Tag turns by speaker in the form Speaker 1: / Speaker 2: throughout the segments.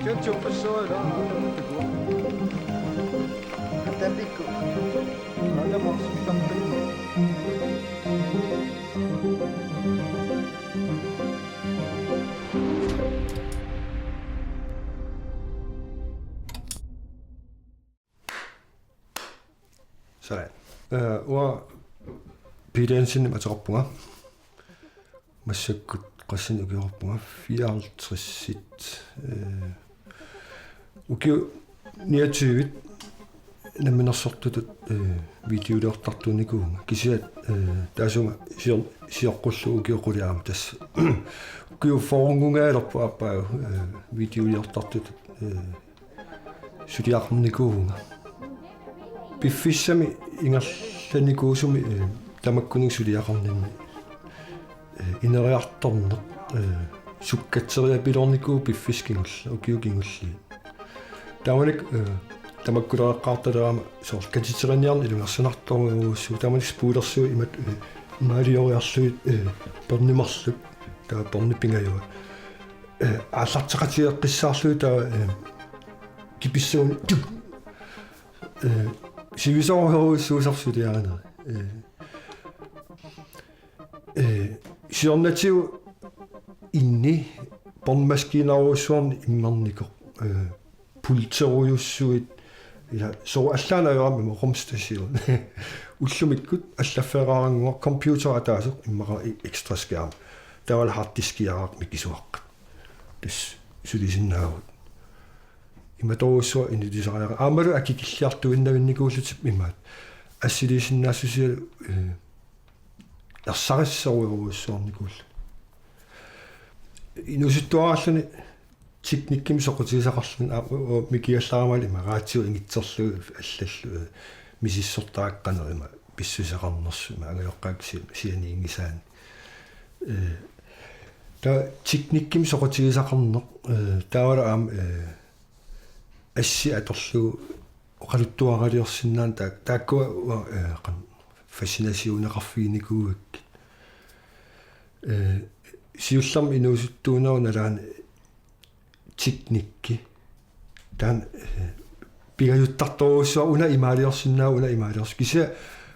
Speaker 1: Kan jumpa så da. Tempiko. Ada maksud tempiko.
Speaker 2: Sådan. Og Peter sinne mataqarpunga. Massakkut qassanugiorpunga 54 sit. Ukiu 29 наминерсортутут видеолеортартунникуунга кисиат таасунга сиоққуллу укиоқулиарама тасса укиу форунгунгаалерпу аппаа видеолеортартут сулиарникуунга пиффиссами ингерланикуусуми тамаккуниг сулиақарними инериарторнеқ суккатсериапилорникуу пиффискингулла укиукингулли тааваник тамаккулеэққарталерама соор катитериниарни илунгерсанарторугууссуу тааманик спуулерсуу имат имаалиориарлуит порнимарлук таа порниппингаюа ааллартеқатиэққиссаарлуи таа киписсуун тук сивисоорхеруссуусарсулиарана сиорнатиу инни порнмаскинааруссуарни иммарникоқ пультеруйуссуит ила со аллаанаерами морумстасил уллумиккут аллаффеераарангуа компьютер атаасеқ иммара экстра скерм тавал харддискиарак микисуаққа тас сулисиннаавут иматоруссуа инидисариара аамалу акикиллиартуиннавинникуулутип имаат ассилисиннаассусиал ерсариссоруйоруссуарникуул инусуттуаарлуни teknikkimi soqutiisaqarlun mikiallaaramali maraatio ingitserlugu allаллу мисиссортааққанерima писсусеқарнерсума агаёққаак сианиингисаани та teknikkimi soqutiisaqarneq таавала аам асси аторлугу оқалуттуаралиорсиннаан тааккуа қан фасинасиунеқарфииникууак сиулларми инуусуттуунерналаани teknikki тан пигаюттарторуссуа уна имаалиорсиннаа уна имаалиорс кися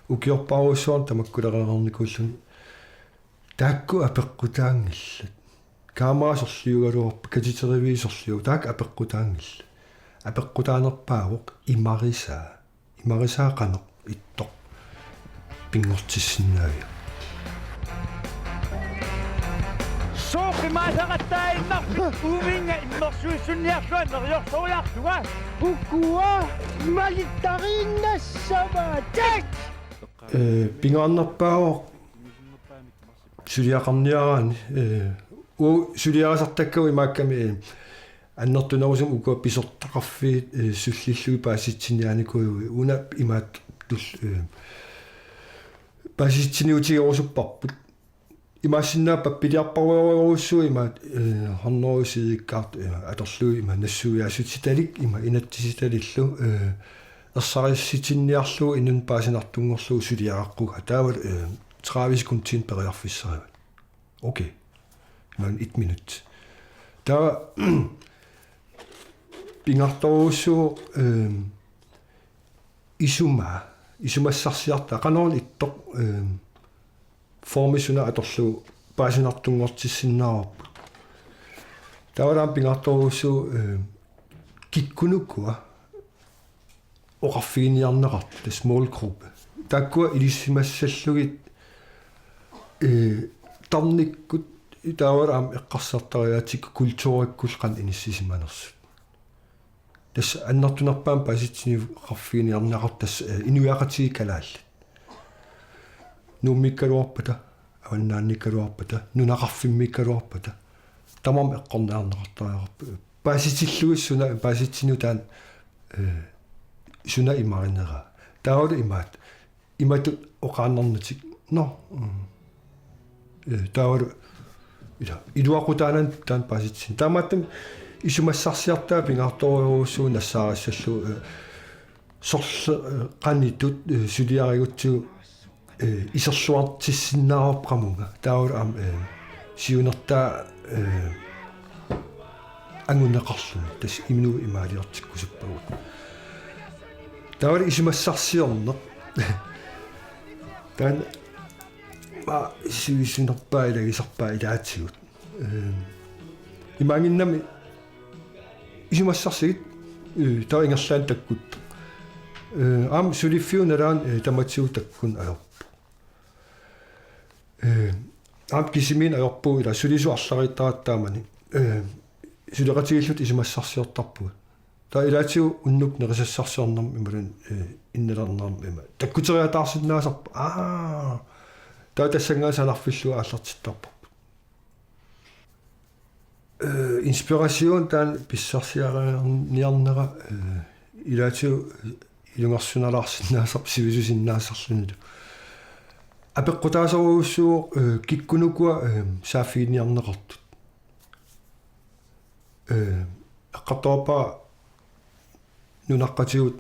Speaker 2: укиорпааруссуар тамаккулереерникууллун таакку апеққутаангиллат камера сорлиугалуорпа катитеривиисорлиу таак апеққутаангилла апеққутаанерпаавоқ имарисаақанеқ иттоқ пингортиссиннаавиа
Speaker 3: Soqimaasaqattaa innarpit uuminga immersuissunniarluaneriorsorujartuga ukkua malittariinnassava tak
Speaker 2: пингааннерпаавоқ сулиақарниараани сулиарасартаккау имаакками аннертунерусум укуа писортақарфиит суллиллуи пааситсиниааникуи уна имаат тул пааситсиниутигерусуппарпут имаасиннааппа пилиарпаруйоруссуу имаат хорнерусииккаарт аторлуи има нассуиаасутиталик има инаттиситалиллу ерсарисситинниарлуу инун паасинартунгорлуу сулиааққуга таавал 30 секундтин периарфиссариват окей имаан 1 минут таа пингарторуссуу исумассарсиарта канаон иттоқ формисуна аторлу паасинартунгортиссиннаарпу таавалаам пингарторуссуу киккунуккуа оқарфигиниарнеқарт та small group таккуа илиссимассаллугит тарниккут таавалаам эққарсартариатик культуриккул қан иниссисиманерсут тас аннартунерпаам пааситсини қарфигиниарнеқарт тас инуяқатиги калааллат нуммиккалуарпата аваннаанниккалуарпата нунақарфиммиккалуарпата тамам эққорнеарнеқартариарпа пааситиллуиссуна пааситсину таан суна имаринера таавал имату оқааннернатик но таавал илуақутаанан таан пааситсин таамааттам исумассарсиартаа пингарторуйоруссуу нассаарассаллу сорле қанитут сулиаригутсуу исерсуартиссиннаарпрамунга таавал аам сиунертаа анунеқарлуни тас иминуу имаалиортиккусуппагут таавали исимассарсиорнеқ таан ма сивисинерпаа илагисарпаа илаатсигут имаангиннами исимассарсигит таа ингерлаан таккут ам сулиффиунерaan таматсиутаккун аёрпу ам кисимин аёрпу ила сулису арлариттаратаамани сулеқатигиллут исимассарсиортарпугут таа илаатигу уннук нерисассарсиорнарм ималун иннелернарм има таккутериатаарсиннаасарпа таа тассангаасаларфиллуа ааллартиттарпа инспирасион таан писсарсиариарниарнера илаатигу илунгерсуналаарсинаасар сивисусиннаасарлунилу апеққутаасаруussuu киккунукуа сааффииниарнеқартут эққартоопа нунаққатигут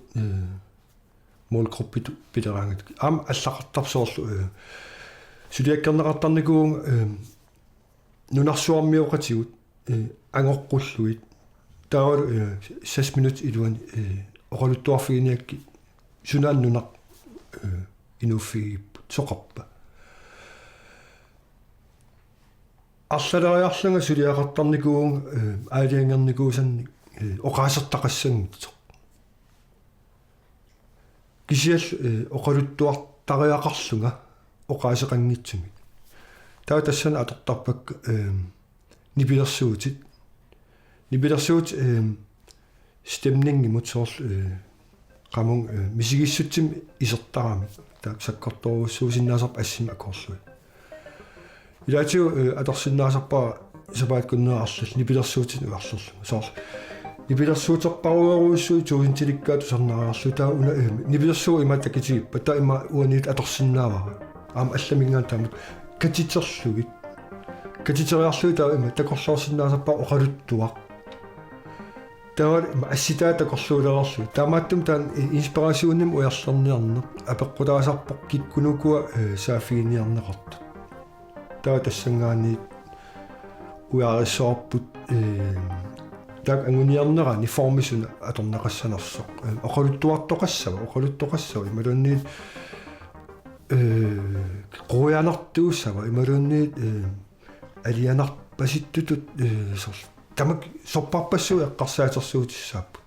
Speaker 2: målgruppe питераангат ам аллақартарсоорлу сулиаккернеқартарникуун нунарсуармиоқатигут ангоққуллуит таавал 6 минут илуани оқалуттуарфигиниакки сунааннунақ инуффигип соқарпа арлалериарлунга сулиақартарникуун аалиангерникуусанни оқаасертақассангитсоқ кисиал оқалуттуартариақарлунга оқаасеқангитсуми таа тассана атортарпак нипилерсуутит stemning imod qamung misigissutsim isertarami taak sakkortoruussuusinnaasarp assima akorlui ilaatiu atorsinnaasarpa isapaat kunnearallal nipilersuutin uarlorlu soor nipilersuuterparueruussui tuusintilikkaat usarnariarlu taa una nipilersuu imaattakkitigippa taa ima uaniit atorsinnaavara aam allamingaan taamut katiterlugit katiteraarlui taa ima takorlorsinnaasarpa oqaluttuaq таавал асситаата корлуулерарлу таамааттум таан инспирасиунним уярлерниарнеқ апеққутаасарпоқ киккунукуа саафигиниарнеқарту таа тассангаани уяарissоорпут так ангуниарнера ниформисуна аторнеқассанерсоқ оқалуттуартоқассава ималунниит қуянартууссава ималунниит алианарпаситтутут сорл тамак сорпарпассуи эққарсаатерсуутиссааппу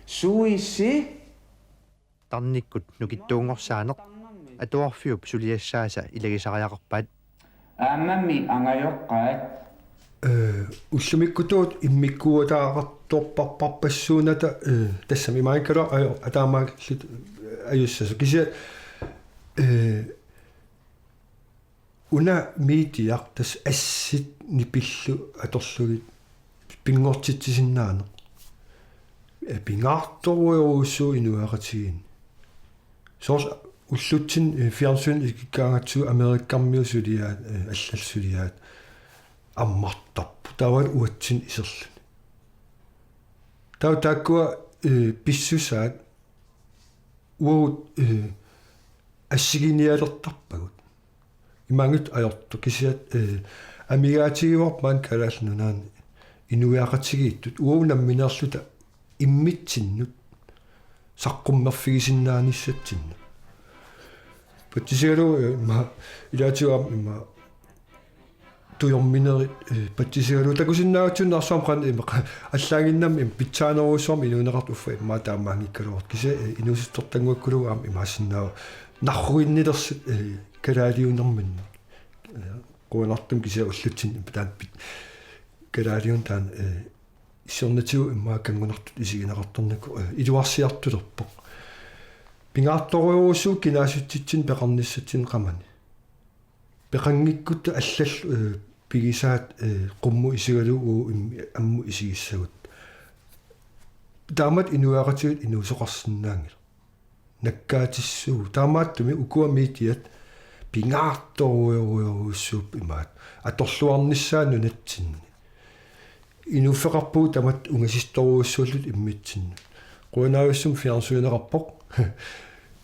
Speaker 4: суисси
Speaker 5: тарниккут нукиттуунгорсаанеқ атуарфиуп сулиассааса илагисариақарпаат
Speaker 4: ааммами ангайоққаат
Speaker 2: уллумиккутуут иммиккуутааყартуорпарпарпассууната тассами маиккала атаамаакиллут аюссасу кися уна мидиар тас ассит нипиллу аторлугит пингортитсиннаане пингаарторуйоруссуу инуақатигин соорс уллутсин фиарсун иккаангатсуу америккармиу сулиаат аллалсулиаат аммартарпу тавал уатсин исерлун тау таккуа писсусаат уут ассигиниалертарпагут имангут аёрту кисиат амигаатигиварпаан калаалнунаан инуяақатигииттут уунамминерлута иммитсиннут саққуммерфигисиннааниссатсиннут патисигалу ма илаатигуам има туйорминери патисигалу такусиннаагатсуннаарсуам имеқа аллаагиннам им питсаанеруусуарм инуунеқарт уффа имма таамаангиккалуорт киса инуситтортангуаккулу аам имаассиннаава нарруиннилерсут калаалиунермин қуанартум киса уллутсин таан калаалиун таан исернатигу иммаа кангунартут исигинеқарторнику илуарсиартулерпоқ пингаартторуйоруссуу кинаасутситсин пеқарниссатсин қамани пеқангиккутта аллал пигисаат қумму исигалу уу амму исигиссагут таамат инуақатигут инуусоқарсинаангил наккаатиссуу таамааттуми укуамиитиат пингаартторуйоруссууп имаат аторлуарниссаану натсинни инуффеқарпуу тамат унгасисторуussууллут иммитсинну quanaassum fiarsuunerarpoq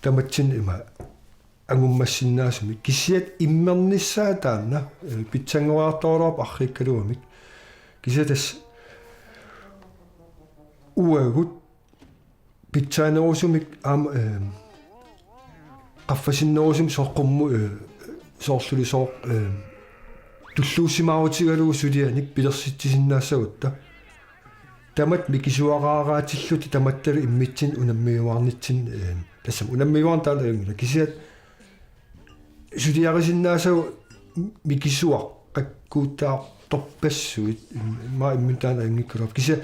Speaker 2: tamatsin ima angummassinnaasumi kisiat immernissaa taanna pitsanguartoorop arrikkaluamik kisiatas uagut pitsaanерусумик аама qaffasinnерусум soqqummu soorluli soor tulluusimaautigalugu sulianik pilersitsisinnaassagutta tamat mikisuaqaaraatilluti tamattalu immitsin unammiuarnitsin tassam unammiuarntaala yungila kisiat suliarisinnaassagu mikisuaq qakkuuttaa torpassuit ma immintaana yungikkulap kisia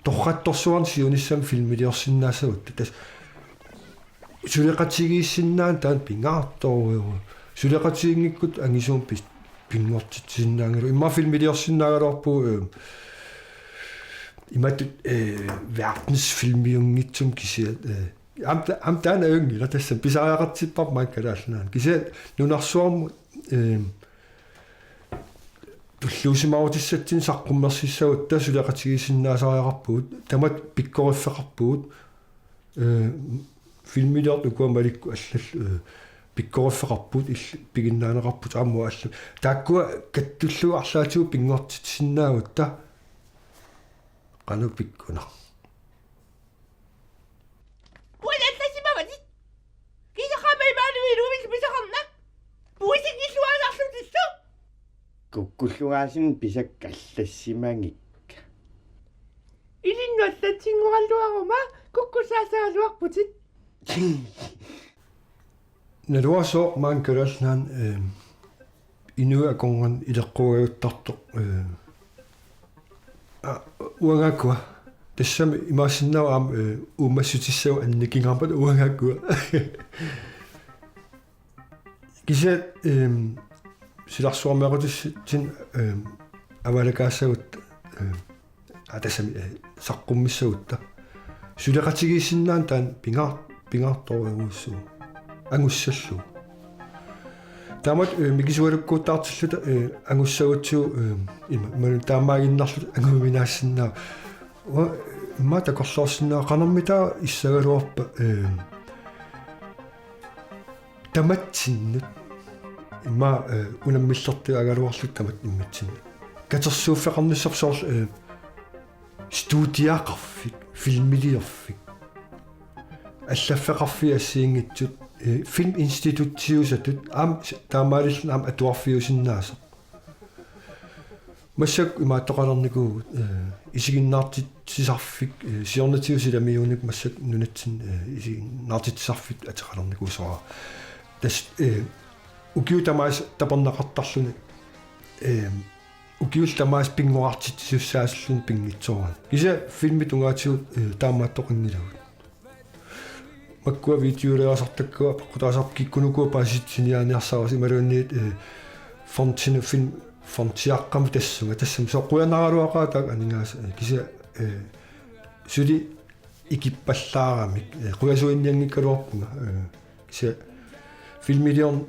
Speaker 2: torrattorsuarn siunissam filmiliorsinnaassagutta tas suleqatigiissinnaан таан пингаартооруйу сулекатигингиккут ангисуум пингортитсиннаангалу имма филмилиорсиннаагалуарпу имат verdensfilmiungitsum kisiat am таана юнгила тасса писариақартиппар мааккалаалнаан кисиат нунарсуарму туллуусимаутиссатсин саққуммерсиссагут та сулекатигиисиннаасариақарпугут тамат пиккориффеқарпугут filmiliortu kuamalikku allal pikkorifferarput piginnaanaqarput aammu allu taakkua kattullu arlaatuu pingortitsinnaagutta qanu pikkuna
Speaker 6: Pualallasimavati kisaqamaimaaniviluumik pisaqarna puisinnissuaanarlutissu
Speaker 7: kukkullugaasin pisakkallassimaangikka
Speaker 6: ilinnuallatsinguarluaruma kukkusaasaaluarputit
Speaker 2: naluasoq maankalalnaan inuakongan ileqquaguttartoq uangakua tassami imaassinnau aam uummassutissau annikingarpat uangakua kisiat silarsuarmequtissitsin avalakaassagут атасами саққуммиссагутта сулеқатигииссиннаан таан пингаарторугуссу ангуссаллу таамат микисуалуккуутаартиллута ангуссагутсуу има ман таамаагиннарлу ангуминаассиннаа ма такорлоорсиннаа канармитаа иссагалуарпа таматсиннут има унаммиллертиагалуарлут тамат имматсинна катерсууффеқарниссарсоор студиақарфик филмилиорфик аллаффеқарфи ассиингитсут фильм институттиусатут аам таамаалиллун аам атуарфиусиннааса массак имааттоқалерникуу исигиннаартитсисарфик сиорнатиусиламиунник массак нунатсин исигиннаартитсисарфик атеқалерникуу сора тас укиу тамаас тапернақартарлуни укиул тамаас пингуартитсуссааслун пингитсооран киса фильмит унгаатиу таамааттоқингилагут маккуа видеолеасартаккуа паққутаасарп киккунукуа пааситсиниааниарсарас ималуунниит фонтина фильм фонтиаққами тассунга тассам соққуянаралуақаа таак анингаас киса сули икиппаллаарамик қуясуинниангиккалуарпунга киса фильмилиорн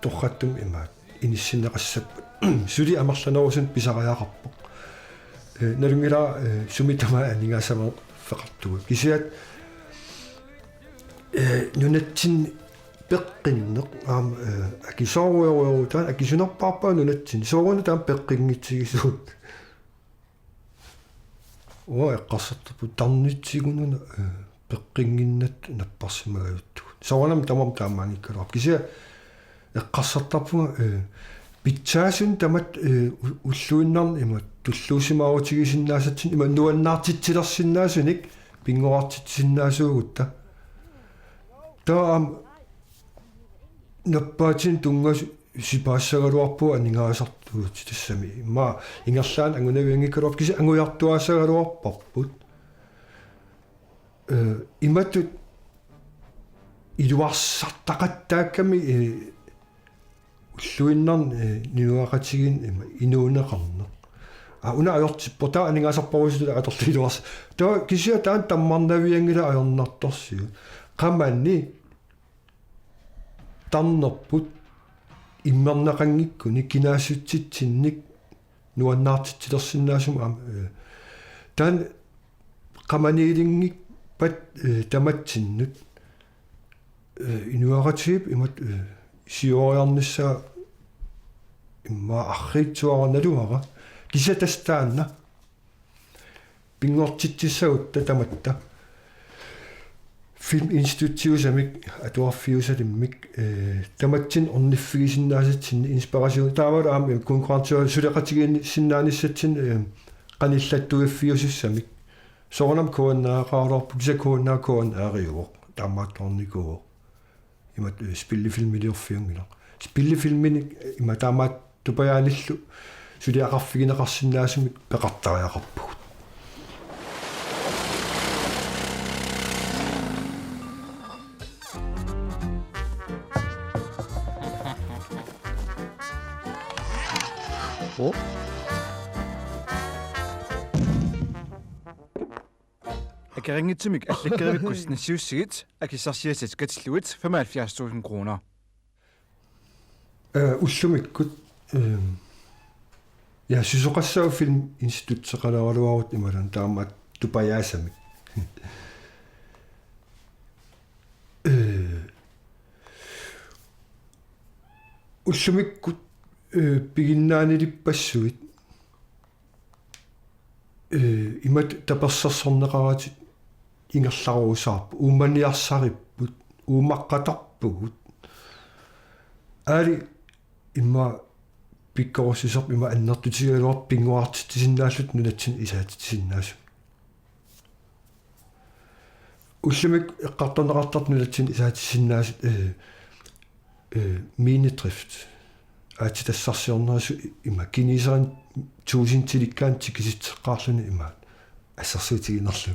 Speaker 2: торраттум имаат иниссинеқассаппут сули амарланерусун писариақарпоқ налунгила сумитама анингаасама феқартуга кисиат нунатсин пеққиннеқ аам акисооруйоруутаан акисунерпаарпаа нунатсин сооруна таам пеққингитсигисуут эққарсартарпу тарнитсигунуна пеққингиннат наппарсимагаюттуг соорунам тамам таамаангиккалуар кисиа эққарсартарпуга питсаасун тамат уллуиннарн има туллуусимаавутигисиннаасатсин има нуаннаартитсилерсиннаасуник пингуартитсиннаасуугутта таам наппаатин тунгас сипаассагалуарпу анингаасартуут тассами ма ингерлаан ангунавиангиккалуарп киси ангуяртуассагалуарпарпут иматтут илуарсартақаттаакками уллуиннарн нинуақатигин има инуунеқарнеқ уна аёртиппо таа анингаасарпарусула аторлилуарс таа кисиа таан таммарнавиангила аёрнарторсиу qammanni tarnerput иммернеқангиккуни кинаассутситсинник нуаннаартитсилерсиннаасум таан qamaniilingik пат таматсиннут инуаратип имат сиориарнissaa имма арриитсуараналуара кисатастаанна пингортитсагут таматта film instituttiusamik atuarfiusalimik tamatsin orniffigisиннаасатсинни инспирасиун таавала аами конкуррентуа сулеқатигиинни синнаанissatsin qanillatuiffiusussamik soornam kuannaaqaarlorpu kisakууннаакуан аариуоқ таамаатторникуо имат спиллифилмилиорфиунгила спиллифилмини има таамаат тупаяаниллу сулиақарфигинеқарсинаасумик пеқартариақарпугут
Speaker 8: Akkeringitsumik allakkervikkus nassiussigit akissarsiasat katilluit 75.000 kroner.
Speaker 2: Ullumikut ja sysoqassau film institutseqalaruarut imalan taamaat tupajaasamik ullumikut piginnaanilipassuit imat tapersersorneqaratit ingerlaruusaarpu uumaniarsaripput uumaqqatarpugut aali imma pikkorsisorp imma annertutigaluar pinguartitisinnaallut nunatsin isaatitisinnaasu ullumik eqqartorneqartart nunatsin isaatisinnaasu minedrift aatitassarsiornerasu imma kiniseran tuusintilikkaan tikisitseqqaarluni imma ассарсуутигинерлу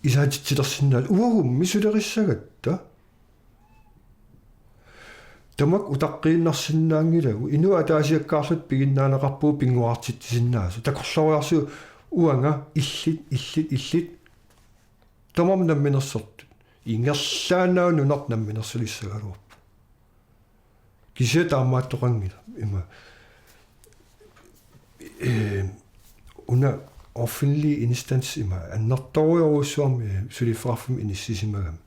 Speaker 2: исаатитсилерсиннаал уагумми сулерissagatta тамак утаққииннарсинаангилагу инуа атаасиаккаарлут пигиннаанеқарпуу пингуартитсиннаасу такорлориарсу уанга иллит тамам намминерсэрту ингерлаанаа нунарт намминерсулиссагалуарпу кисе таамааттоқангила има уна offentlig instans ima annertoriuruussuam suliffarfum inissisimagam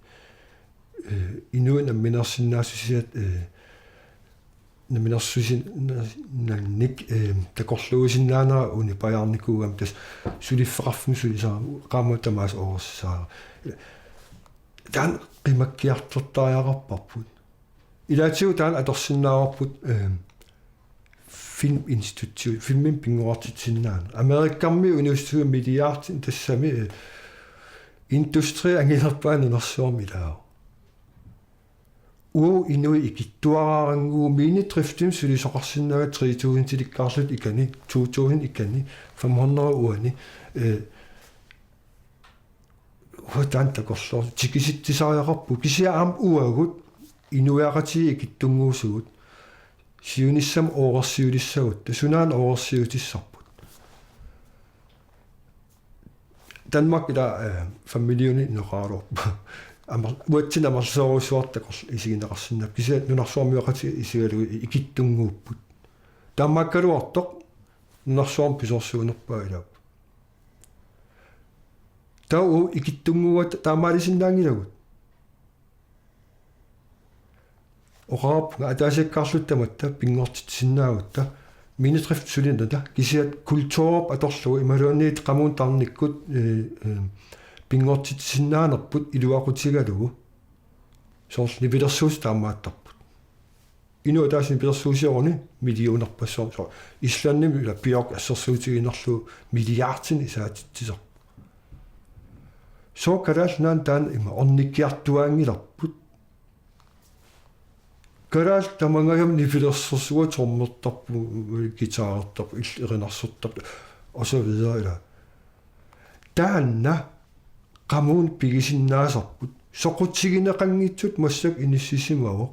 Speaker 2: inuina minersinnaasusiat naminersusin nannik takorluusinnaanera uni pajarnikuugam tas suliffarfum sulisaa qaamutamaas oorsaa tan qimakkiartortariaqarparput ilaatiu taan atorsinnaawarput film institut filmin pinguartitsinnaana amerikkammi universitet mediaartin tassami industri angilerpaanunersuarmilaa inui ikittuaraarangu minidriftim sulisoqarsinnaga 3000 tilikkaarlut ikani 2000 ikani 500 uani hutan takorlor tikisittisariaqarpu kisiaam uagut inuiaqati ikittunguusugut siunissam oorsiulissagut sunaan oorsiutissarput Danmark ila familiuni noqaarorp uatsin amarsorusuartaqor isigineqarsinnap kisa nunarsuarmiuqati isigalugu ikittunguupput taammakkaluartoq nunarsuarm pisorsuunerpaa ilaap tau ikittunguuat taamaalisinnaangilagut oqarpunga ataasiakkaarluttamatta pingortitsinnaagutta minedrift sulinata kisiat kultuurp atorlugu imaluanniit qamuun tarnikkut pingortitsinnaanерput iluaqutigalugu soors nipilersuus taammaattarput inu ataasini pilersuusioruni millionerpassoor so islannim ila piork assersuutiginerlu milliardsin isaatittisor so kadalnaan taan ima ornikkiartuaangilerput Karal tamangayam nifilersersuga tormertarpu gitaartarpu illerinarsertarpu og så videre eller taanna qamuun pigisinnaasarput soqutigineqanngitsut massak inissisimauq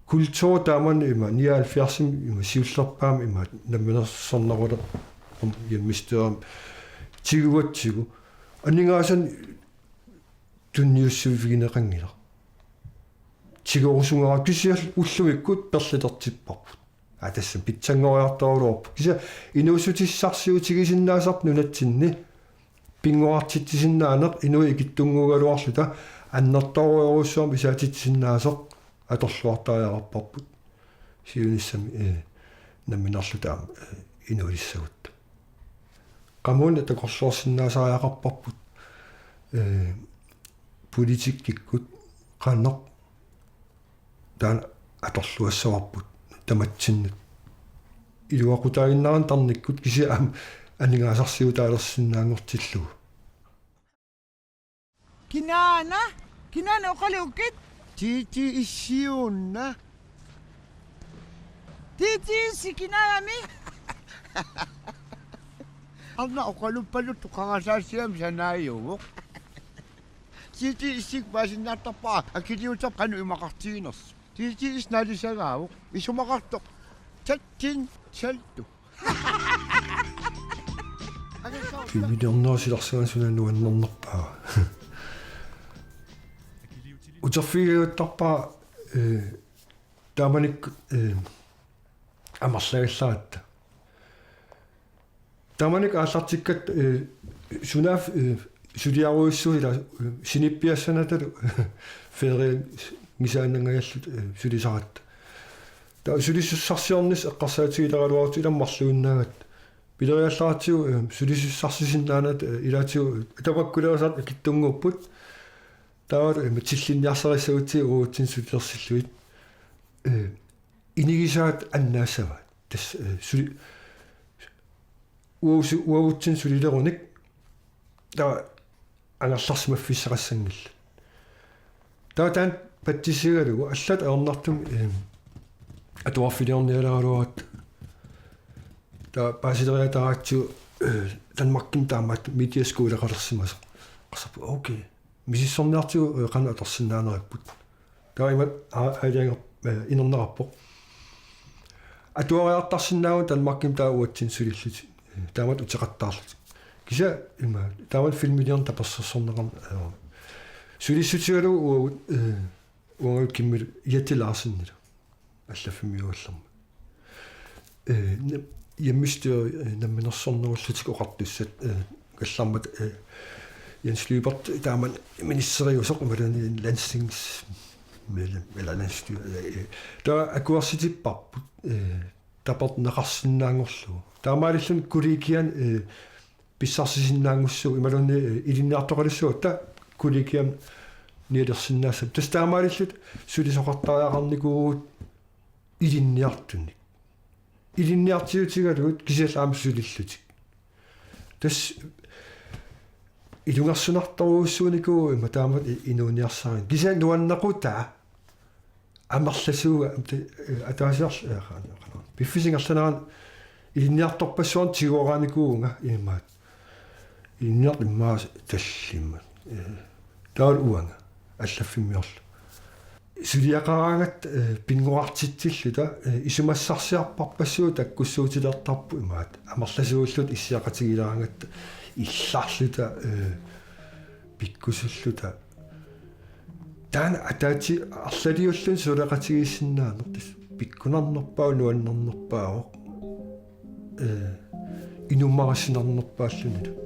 Speaker 2: kultur taaman ima 79 ima siullerpaam ima namminersornerula yemmisteram tiguatsigu anningaasan tunniussuvigineqangila тигорусунгара кисиал уллумиккут перлитерсиппарпут атассам питсангориарторулуорпу кися инуусутиссарсиутигисиннаасарп нунатсинни пингуартитсиннаанеқ инуи икиттунгугалуарлута аннэрторуйоруссуам исаатитсиннаасоқ аторлуартариақарпарпут сиуниссами наминарлутаам инуилиссагут qamuna такорлуорсиннаасариақарпарпут политиккиккут qaanneq таана аторлуассаварпут таматсиннут илуақутаагиннаран тарниккут кисиаам анингаасарсиутаалерсиннаангортиллугу
Speaker 3: Kinana oqaluukit.
Speaker 1: Titi issiunna.
Speaker 3: Titi sikinami.
Speaker 1: Anna oqaluppalut tuqarasaasiam sanaajuuq. Titi issik baasinnaartarpaa akiliutap qanu imaqartiiners. Titi isnaalisagaavuq isumaqartoq tattin saltu.
Speaker 2: пимилиорнерсиларсуансунануаннернерпаа утерфигиуттарпаа тааманик амарлагалларатта тааманик ааллартиккат сунаф сулиаруиссуила синиппиассанаталу федери мисааннангаяллут сулисаратта таа сулиссарсиорнис эққарсаатигилераалуаруту иламмарлуиннаагат пилериалларатиу сулиссарсисиннаанат илаатиу табаккулерасаат киттунгууппут таавал тиллинниарсариссагути уутсин суллерсиллуит инигисаат аннаассава тас сули уутсин сулилеруник таа ангерларсимаффиссарассангилла таа таан паттисигалугу аллат аернартум атуарфилиорниалаалуарат таа пасилериатаратсу Danmarkin таамат медиаскуулеқалерсимаса қасап окей мисиссорниартигу қана аторсиннаанериппут таа имат аалианга инернераппо атуариартарсинаагу Danmarkin таа уатсин сулиллути таамат утеқаттаарлут киса има таамат филмилиорн таперсерсорнеқарн сулиссутигалу уангал киммил иатилаарсиннила аллаффимиуаллерма Hjemmestør намминерсорнеруллутик оқартуссат галлармат Jens Lyberth der man ministeriusser малани landstingsmedlem eller landstyre der akuarsitipparp tapernaqarsinnaangorlu taamaalillun kulikian pissarsisinnaangussu imalunni ilinniartoqalussuut ta kulikiam nialersinnaassa tas taamaalillut sulisoqartariaqarnikuut ilinniartunnik ilinniartiutigaluut kisalaam sulillutik tas илунгарсунарторуусsuunikuu има таамат инуниарсарин кисан нуаннақутаа амерласууга атаасиарл пиффисингерланеран илинниарторпассуан тигуорааникуунга имаат илинниар иммаас таллимма таал уанга аллаффиммиорлу сулиақараангат пингуартитсиллута исумассарсиарпарпассуу таккуссуутилертарпу имаат амерласууллут иссиақатигилаангат илларлута пиккусуллута таана атаати арлалиуллун сулеқатигиссиннаанертис пиккунарнерпаа нуаннернерпаа инуммарасинарнерпааллунилу